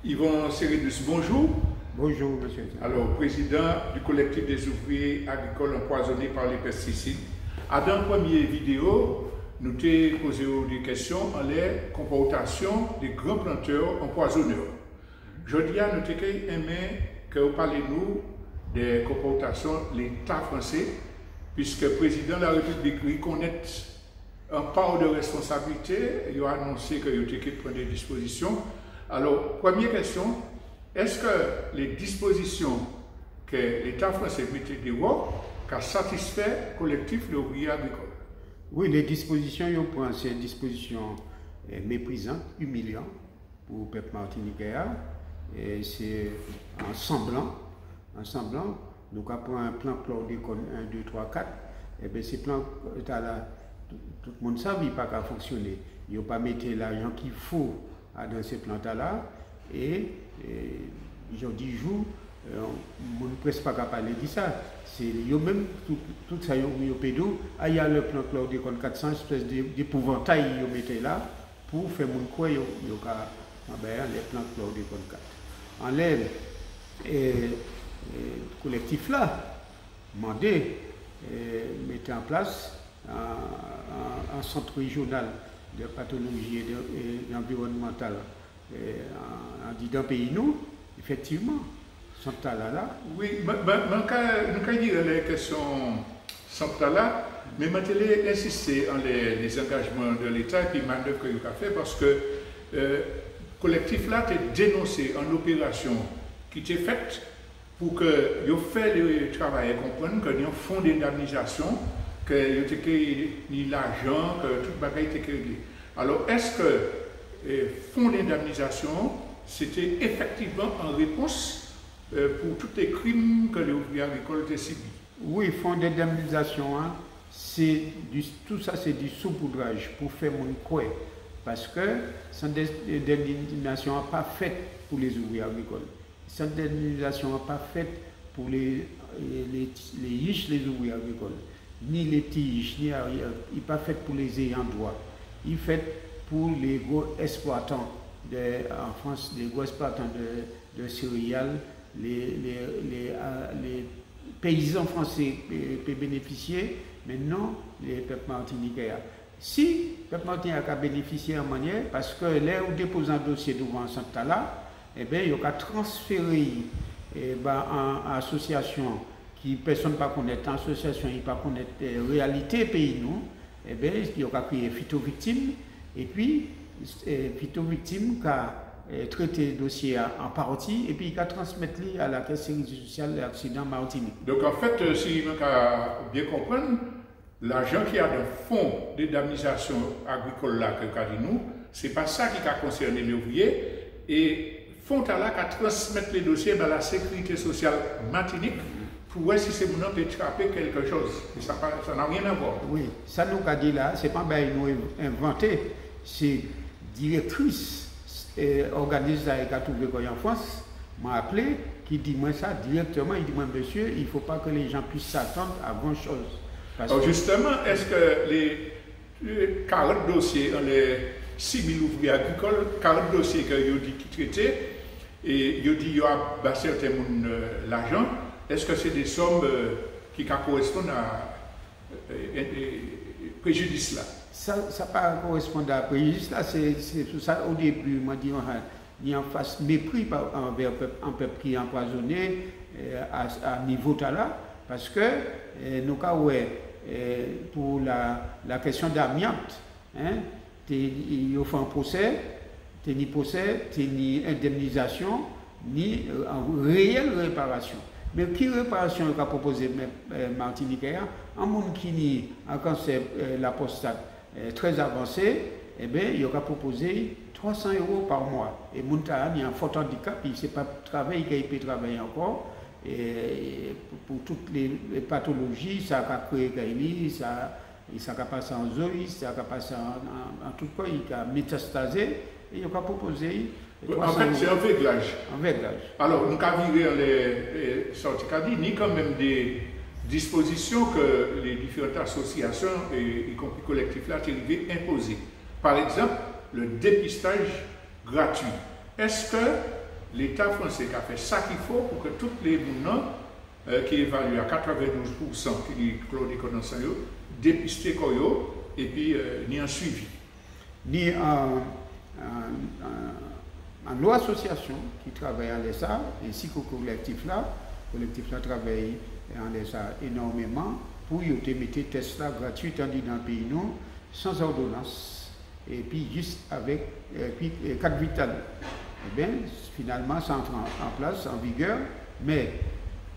Yvon Sérédus, bonjour. Bonjour, monsieur. Alors, président du collectif des ouvriers agricoles empoisonnés par les pesticides. À dans la première vidéo, nous t'avons posé des questions sur les comportations des grands planteurs empoisonneurs. Aujourd'hui, nous avons aimé que vous parlez nous des comportations de l'État français, puisque le président de la République reconnaît un part de responsabilité, il a annoncé qu'il a prendre des dispositions. Alors, première question, est-ce que les dispositions que l'État français mettait dehors ont satisfait le collectif de l'ouvrier agricole? Oui, les dispositions, ils prennent ces dispositions méprisantes, humiliantes pour le peuple martiniquais. Et c'est en semblant, nous avons un plan chlordécone 1, 2, 3, 4. Et bien, ces plans, tout le monde sait qu'il pas qu'à fonctionner. Il n'y a pas mettre l'argent qu'il faut dans ces plantes-là. Et j'ai dit jour, on ne presque pas parler de ça. C'est même tout ça, il y a le plan chlordécone 400, espèce d'épouvantail qu'ils mettent là pour faire mon quoi, il y a les plans chlordécone 4. En l'air, le collectif là, demandé, mettre en place un centre régional de pathologie et environnementale en disant pays nous, effectivement, centre là. Oui, nous avons dit les questions centrales là, mais je vais insister sur les engagements de l'État et puis manœuvre que vous avez fait parce que le collectif là a dénoncé une opération qui était faite pour que vous fassiez le travail et comprendre qu'il y a un fonds d'indemnisation, que vous avez l'argent, que tout le bagage était réglé. Alors, est-ce que le fonds d'indemnisation, c'était effectivement en réponse pour tous les crimes que les ouvriers agricoles ont subis? Oui, fonds d'indemnisation, hein, tout ça c'est du saupoudrage pour faire mon quoi. Parce que cette indemnisation n'est pas faite pour les ouvriers agricoles. Cette indemnisation n'est pas faite pour les riches, les ouvriers agricoles. Ni les tiges, ni arrière. Il n'est pas fait pour les ayants droit. Il est fait pour les gros exploitants en France, les gros exploitants de céréales. Les paysans français peuvent bénéficier, mais non les peuples martiniquais. Si le peuple martiniquais a bénéficié en manière, parce que là où dépose un dossier devant ce centre-là, eh bien, il y a transféré en association qui personne ne connaît, en association qui ne connaît pas réalité pays nous, eh bien, il y a créé phyto-victime, et puis phyto-victime qui a traité le dossier en partie, et puis il a transmis à la Caisse de sécurité sociale de l'accident Martinique. Donc en fait, si je bien comprendre, l'argent qu'il y a dans le fonds d'indemnisation agricole là que nous, ce n'est pas ça qui a concerné les ouvriers, et fonds là qui a transmis les dossiers à la sécurité sociale Martinique pour voir si c'est mon peut attraper quelque chose. Et ça n'a rien à voir. Oui, ça nous a dit là, ce n'est pas nous inventé, c'est directrice organisme qui a trouvé en France, m'a appelé, qui dit moi ça directement, il dit moi monsieur, il ne faut pas que les gens puissent s'attendre à grand chose. Alors justement, est-ce que les 40 dossiers, les 6 000 ouvriers agricoles, 40 dossiers que vous dit qui traitaient, et vous dit qu'il y a certains l'argent, est-ce que c'est des sommes qui correspondent à préjudice là? Ça ne correspond à préjudice là, c'est tout ça au début, moi dit il y a en face mépris envers un peuple qui est empoisonné à niveau là, parce que nous avons pour la question d'amiante, hein, il y a un procès, ni indemnisation, ni réelle réparation. Mais qui réparation qu'a proposé Martiniquais, un monde qui nie un cancer la prostate très avancé, eh bien, il a proposé 300 € par mois. Et Mountahan, il y a un fort handicap, il ne sait pas travailler, il peut travailler encore. Et pour toutes les pathologies, ça a créé ça a passé en zoïde, ça a passé en tout cas, il a métastasé, et il a proposé. En fait, c'est un réglage. Un réglage. Alors, nous avons viré les sorties ni quand même des dispositions que les différentes associations, y compris collectifs là, ont imposées. Par exemple, le dépistage gratuit. Est-ce que l'État français a fait ça qu'il faut pour que tous les gens qui évaluent à 92% qui est chlordécone dépisté et puis ni un suivi. Ni en l'association qui travaille en l'ESA, ainsi qu'au collectif là travaille en l'ESA énormément pour y mettre des tests là gratuits dans le pays nous, sans ordonnance, et puis juste avec carte vitale. Eh bien, finalement, ça entre en place, en vigueur, mais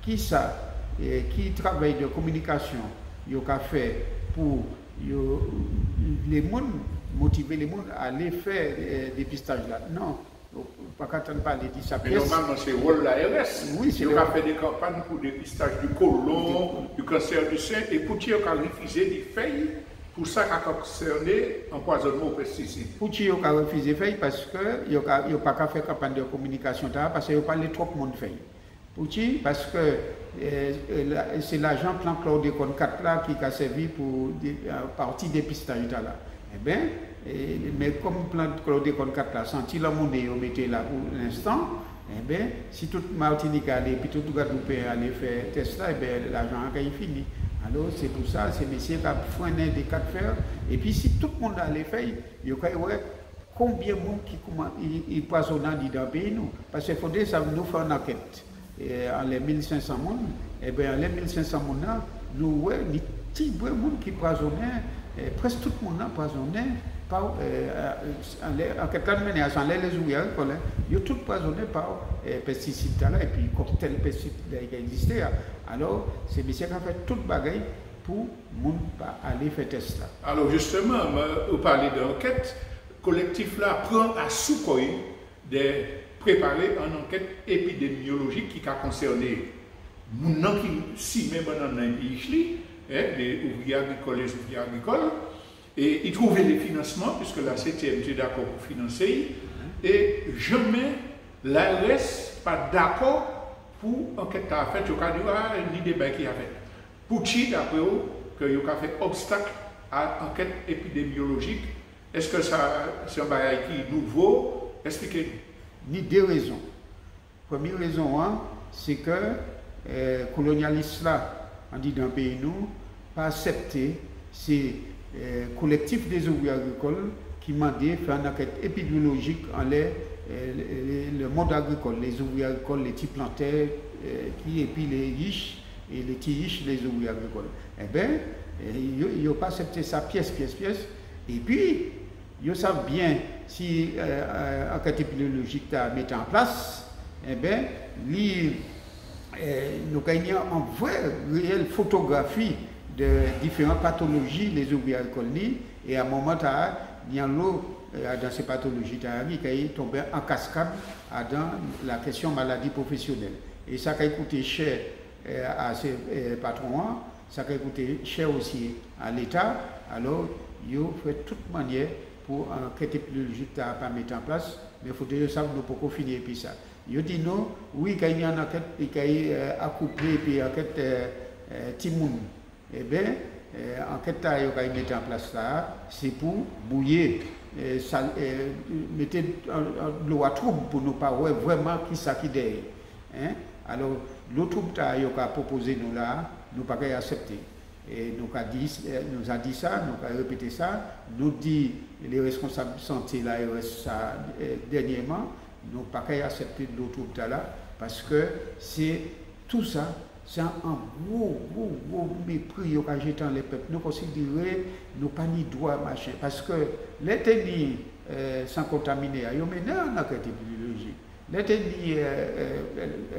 qui travaille de communication, il a fait pour les gens motiver les gens à aller faire des dépistages là. Non, pas qu'attendre parler de ça. Mais normalement, c'est le rôle de l'ARS. Oui, c'est il a fait des campagnes pour le dépistage du côlon, du cancer du sein, et pour qu'il a refusé des feuilles pour ça qui a concerné l'empoisonnement aux pesticides. Pour qu'il a refusé des feuilles parce qu'il n'a pas qu'à faire campagne de communication, parce qu'il n'a pas trop de monde feuilles. Pourquoi? Parce que c'est l'agent plan chlordécone 4 là qui a servi pour partie dépistage là. Eh bien, mais comme plan chlordécone 4 là, senti la monnaie on mettait là pour l'instant, eh bien, si toute Martinique allait, puis tout Guadeloupe allait faire test là, eh bien, l'argent a fini. Alors, c'est pour ça, ces messieurs qui ont freiné des cas de fer. Et puis, si tout le monde allait faire, il y aurait combien de monde qui poisonnent dans le pays nous? Parce qu'il faudrait ça nous faire une enquête. En les 1500 monde, et bien en les 1500 monde, nous voyons des petits gens qui poisonnaient, presque tout le monde poisonné par en quelque manière, sans les ouvriers agricoles, ils ont tout poisonné par pesticides là, et puis cocktail pesticides qui existaient. Alors, c'est monsieur qui a fait toute bagaille pour monde pas aller faire test là. Alors justement, vous parlez d'enquête, le collectif là prend à Soukoy des préparer une enquête épidémiologique qui a concerné les gens qui même dans un pays, les ouvriers agricoles, les ouvriers agricoles, et ils trouvaient les financements, puisque la CTM était d'accord pour financer, et jamais l'ARS n'est pas d'accord pour l'enquête à faire, il y a ni débat qui a fait. Pour qui, d'après vous, qu'il y a fait obstacle à l'enquête épidémiologique? Est-ce que c'est un bagage qui est nouveau? Expliquez-nous. Ni deux raisons. Première raison, c'est que les colonialistes là, on dit dans le pays nous, pas accepté ces collectifs des ouvriers agricoles qui demandaient faire une enquête épidémiologique en le monde agricole, les ouvriers agricoles, les petits plantaires, et puis les riches, et les petits riches, les ouvriers agricoles. Eh bien, ils n'ont pas accepté ça pièce. Et puis, ils savent bien si l'enquête épidémiologique a mis en place, eh bien, nous gagnons en vraie, réelle photographie de différentes pathologies, les ouvriers agricoles, et à un moment, il y a l'eau dans ces pathologies qui est tombé en cascade dans la question maladie professionnelle. Et ça a coûté cher à ces patrons, ça a coûté cher aussi à l'État. Alors, ils ont fait de toute manière pour enquête épidémiologique à pas mettre en place, mais il faut que ça nous pas finir puis ça. Ils dit non, oui, quand il y a une enquête qui est accouplée puis enquête Timoun, eh bien, enquête qui est mettre en place là, c'est pour bouiller, mettre de l'eau à trouble pour nous pas voir vraiment qui ça qui derrière. Alors, l'eau trouble qui a proposé nous là, nous pas accepter. Et nous a dit ça, nous a répété ça, nous dit les responsables de santé là, dernièrement, nous n'avons pas accepté de l'autre là, parce que c'est tout ça, c'est un gros mépris qu'a jeté dans les peuples. Nous considérons, nous pas ni droit machin, parce que les tenus sans contaminer, ils ont mené en enquête épidémiologique. Les tenus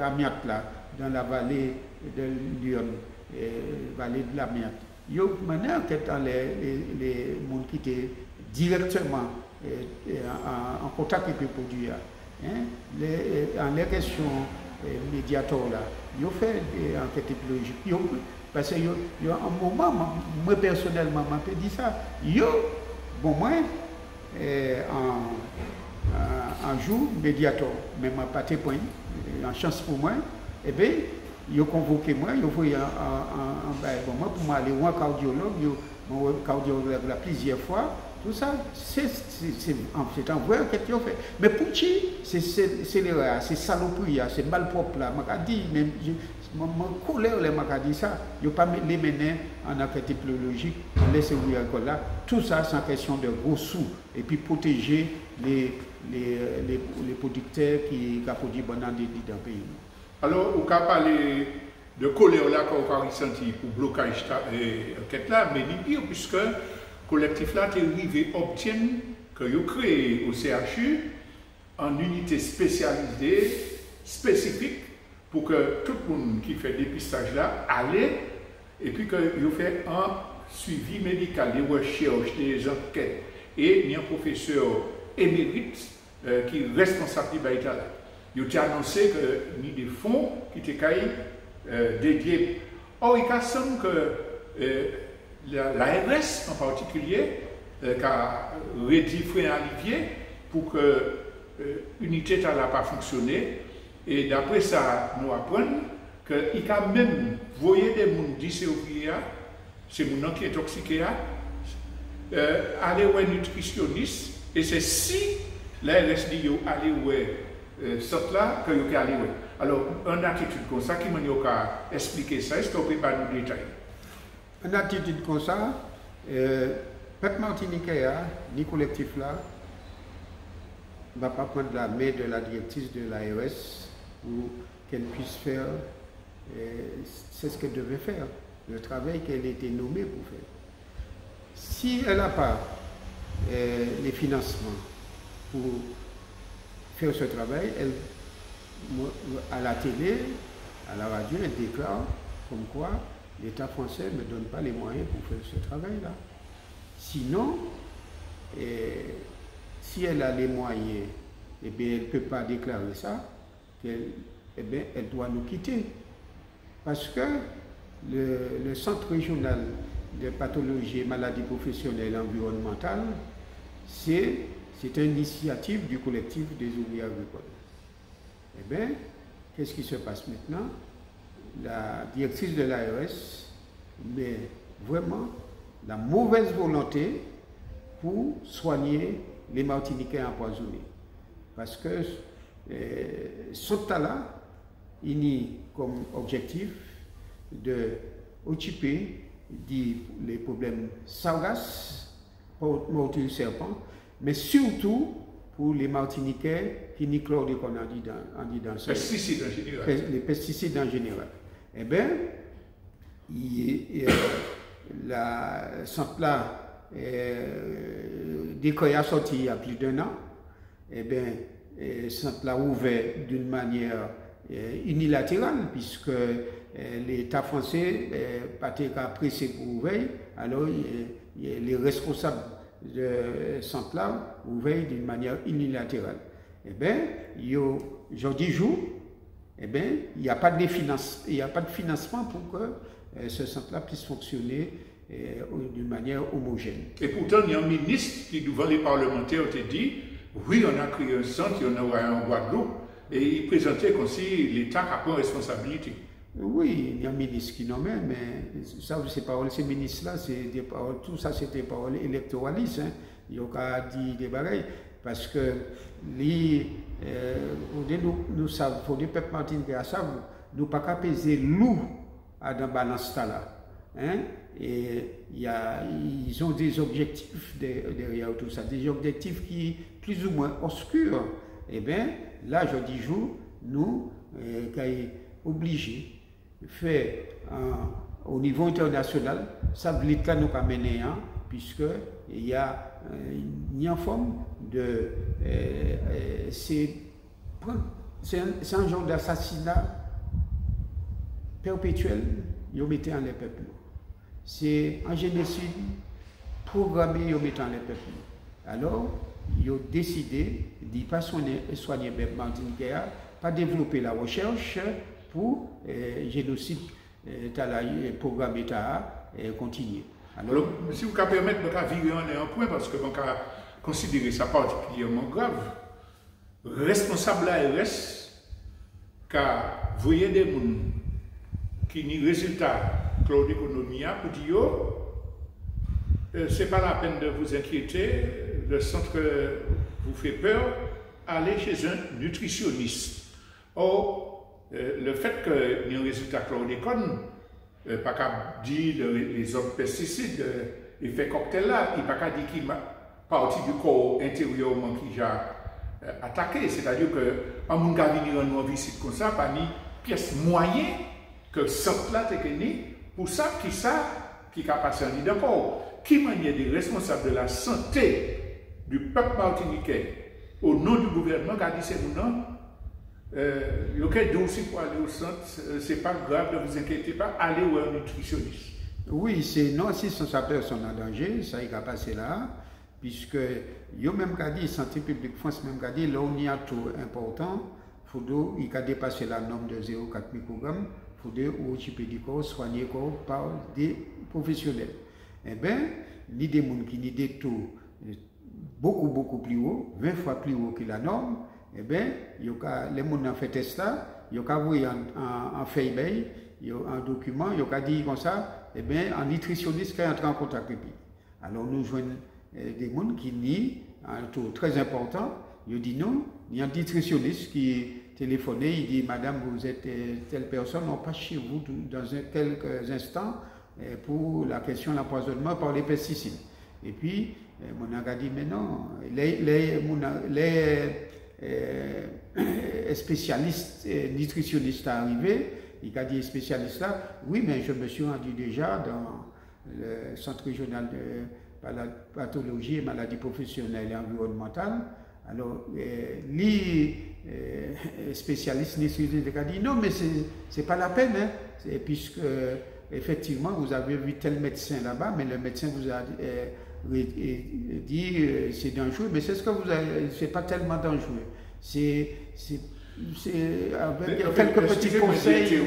amiante là, dans la vallée de Lyon, vallée de l'amiante, ils ont mené en enquête dans les gens qui étaient directement en contact avec les produits. En les questions médiateurs là, ils ont fait des enquêtes épidémiologiques. Parce qu'il y a un moment, moi personnellement, je dit ça. Bon, moi, un jour, médiateur, même pas tes points, en chance pour moi, eh bien, ils ont convoqué moi, ils ont fait bon, moi, pour moi, aller voir un cardiologue, là plusieurs fois, Tout ça, c'est en vrai qu'est-ce qu'on fait. Mais pour qui, c'est l'erreur, c'est saloperie, c'est malpropre là. Je dis, même, mon colère, je dis ça, je ne pas les mener en enquête épidémiologique, laisser ouvrir l'école là. Tout ça, c'est en question de gros sous. Et puis protéger les producteurs qui produisent bon dans le pays. Alors, on peut parler de colère là qu'on va ressentir pour blocage de l'enquête là, mais ni pire, puisque le collectif là est arrivé à obtenir que vous créez au CHU en unité spécialisée, spécifique, pour que tout le monde qui fait dépistage là aille et puis que vous fait un suivi médical, des recherches, des enquêtes. Et il y a un professeur émérite qui est responsable de l'État là. Il a annoncé que ni des fonds qui étaient dédiés. Or, il semble que l'ARS en particulier a réduit Frein Olivier pour que l'unité n'a pas fonctionné. Et d'après ça, nous apprenons qu'il a même voyé des gens d'ici ouvriers, c'est des gens qui sont intoxiqués, aller voir un nutritionniste. Et c'est si l'ARS dit aller voir sorte là que vous allez voir. Alors, une attitude comme ça, qui m'a expliqué ça, est-ce que vous pouvez pas nous détailler? Une attitude comme ça, peuple martiniquais, ni collectif là, ne va pas prendre la main de la directrice de l'ARS pour qu'elle puisse faire, c'est ce qu'elle devait faire, le travail qu'elle a été nommée pour faire. Si elle n'a pas les financements pour faire ce travail, elle, à la télé, à la radio, elle déclare comme quoi l'État français ne me donne pas les moyens pour faire ce travail-là. Sinon, si elle a les moyens, eh bien, elle ne peut pas déclarer ça, eh bien, elle doit nous quitter. Parce que le Centre régional de pathologie et maladies professionnelles et environnementales, c'est une initiative du collectif des ouvriers agricoles. Eh bien, qu'est-ce qui se passe maintenant? La directrice de l'ARS met vraiment la mauvaise volonté pour soigner les Martiniquais empoisonnés. Parce que ce tas-là, il y a comme objectif de occuper les problèmes sargasses, mort du serpent, mais surtout pour les Martiniquais qui n'y chlordécone en dit dans pesticides en général. Les pesticides en général. Eh bien, la centre-là, dès qu'il a sorti il y a plus d'un an, eh bien, le centre-là ouvert d'une manière unilatérale, puisque l'État français n'a pas pressé pour ouvrir, alors les responsables de centre-là ouvrent d'une manière unilatérale. Eh bien, aujourd'hui jour, eh bien, il n'y a pas de financement pour que ce centre-là puisse fonctionner d'une manière homogène. Et pourtant, il y a un ministre qui, devant les parlementaires, a dit oui, on a créé un centre, il y en a un Guadeloupe, et il présentait comme si l'État a pris responsabilité. Oui, il y a un ministre qui nommait, mais ça, ces ministres-là, tout ça, c'est des paroles électoralistes. Hein. Il y a dit des bagailles, parce que nous savons, pour les peuples martiniquais, nous ne pouvons pas peser lourd dans balance là. Hein? Et ils ont des objectifs derrière tout ça, des objectifs qui plus ou moins obscurs. Eh bien, là, je dis jour, nous, sommes obligés de faire au niveau international, ça l'État nous a mené, puisqu'il y a une forme de. C'est un genre d'assassinat perpétuel, ils mettent en les peuples. C'est un génocide programmé, ils mettent en les peuples. Alors, ils ont décidé de ne pas soigner les peuples martiniquais, pas développer la recherche pour génocide programmé continuer. Alors, si vous pouvez permettre, je vais virer un point parce que je vais considérer ça particulièrement grave. Responsable de l'ARS, car vous voyez des gens qui n'ont résultat de l'économie pour dire ce n'est pas la peine de vous inquiéter. Le centre vous fait peur. Allez chez un nutritionniste. Or, le fait qu'il y ait un résultat chlordécone, pas qu'à dire les autres pesticides, effet cocktail là, il n'y a pas qu'à dire qu'il y a partie du corps intérieurement qui a attaqué. C'est-à-dire que, en mon cas, venir en visite comme ça, parmi pièces moyennes que centre là est pour ça, qui a passé en d'accord. Qui manière des responsables de la santé du peuple martiniquais au nom du gouvernement qui a dit c'est mon nom, il y a aussi pour aller au centre, c'est pas grave, ne vous inquiétez pas, allez voir un nutritionniste. Oui, c'est non assistance sa personne en danger, ça il a passé là, puisque il a même dit, Santé publique France même dit, là où il y a tout important, il a dépassé la norme de 0,4 microgrammes, il faudrait au soigner par des professionnels. Eh bien, il y a des gens qui ont des taux beaucoup plus haut, 20 fois plus haut que la norme, eh bien, les gens qui ont fait test là, ils ont envoyé en feuille, un document, ils ont dit comme ça, eh bien, un nutritionniste qui est entré en contact avec lui. Alors, nous jouons des gens qui ont un taux très important, ils disent non, il y a un nutritionniste qui téléphoné, il dit, madame, vous êtes telle personne, on passe chez vous dans quelques instants pour la question de l'empoisonnement par les pesticides. Et puis, mon a dit, mais non, les spécialistes nutritionnistes arrivés, il a dit spécialiste là, oui, mais je me suis rendu déjà dans le centre régional de la pathologie et maladies professionnelles et environnementales. Alors, les spécialistes nutritionnistes ont dit, non, mais c'est pas la peine, hein, puisque effectivement, vous avez vu tel médecin là-bas, mais le médecin vous a dit c'est dangereux, mais c'est ce que vous avez, c'est pas tellement dangereux. C'est avec quelques petits conseils.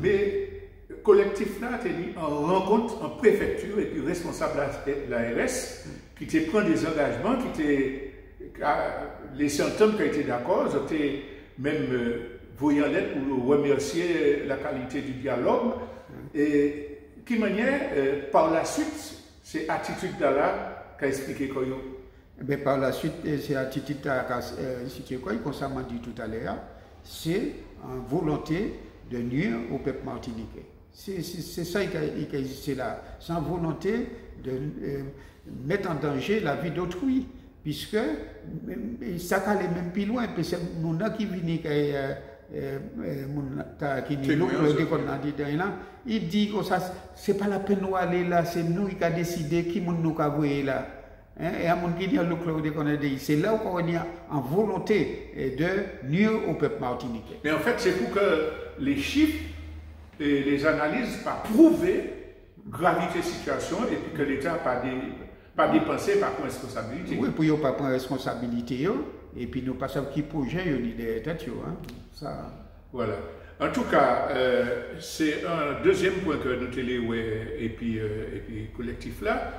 Mais le collectif là, tu mis en rencontre en préfecture et puis responsable de l'ARS qui te prend des engagements, les symptômes qui ont été d'accord, ils ont même voyant lettre pour remercier la qualité du dialogue. Et qui manière, par la suite, c'est attitude là qu'a expliqué quoi? Par la suite, c'est attitude qu'a expliqué quoi, comme ça m'a dit tout à l'heure, c'est une volonté de nuire au peuple martiniquais. C'est ça qui a existé là, sans volonté de mettre en danger la vie d'autrui, puisque ça allait même plus loin, parce que mon qui vient il dit que ça c'est pas la peine de aller là, c'est nous qui avons décidé qui nous a envoyé là. Et à mon qui dit c'est là où on est en volonté de nuire au peuple martiniquais. Mais en fait, c'est pour que les chiffres et les analyses pas prouver gravité de la situation et puis que l'État pas dépensé par responsabilité. Oui, pour ne pas prendre responsabilité. Et puis nous passons qui projet, il y a des têtes. Ça. Voilà. En tout cas, c'est un deuxième point que nous avons et puis collectif là.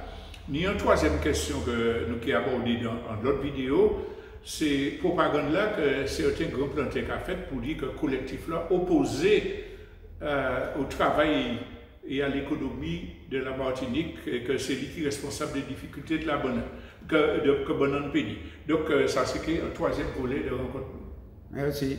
Il y a une troisième question que nous avons abordée dans l'autre vidéo. C'est propagande là que certains grands planteurs ont fait pour dire que le collectif là opposé au travail et à l'économie de la Martinique et que c'est lui qui est responsable des difficultés de la bonne que Bonne pays. Donc ça c'est un troisième volet de rencontre. Merci.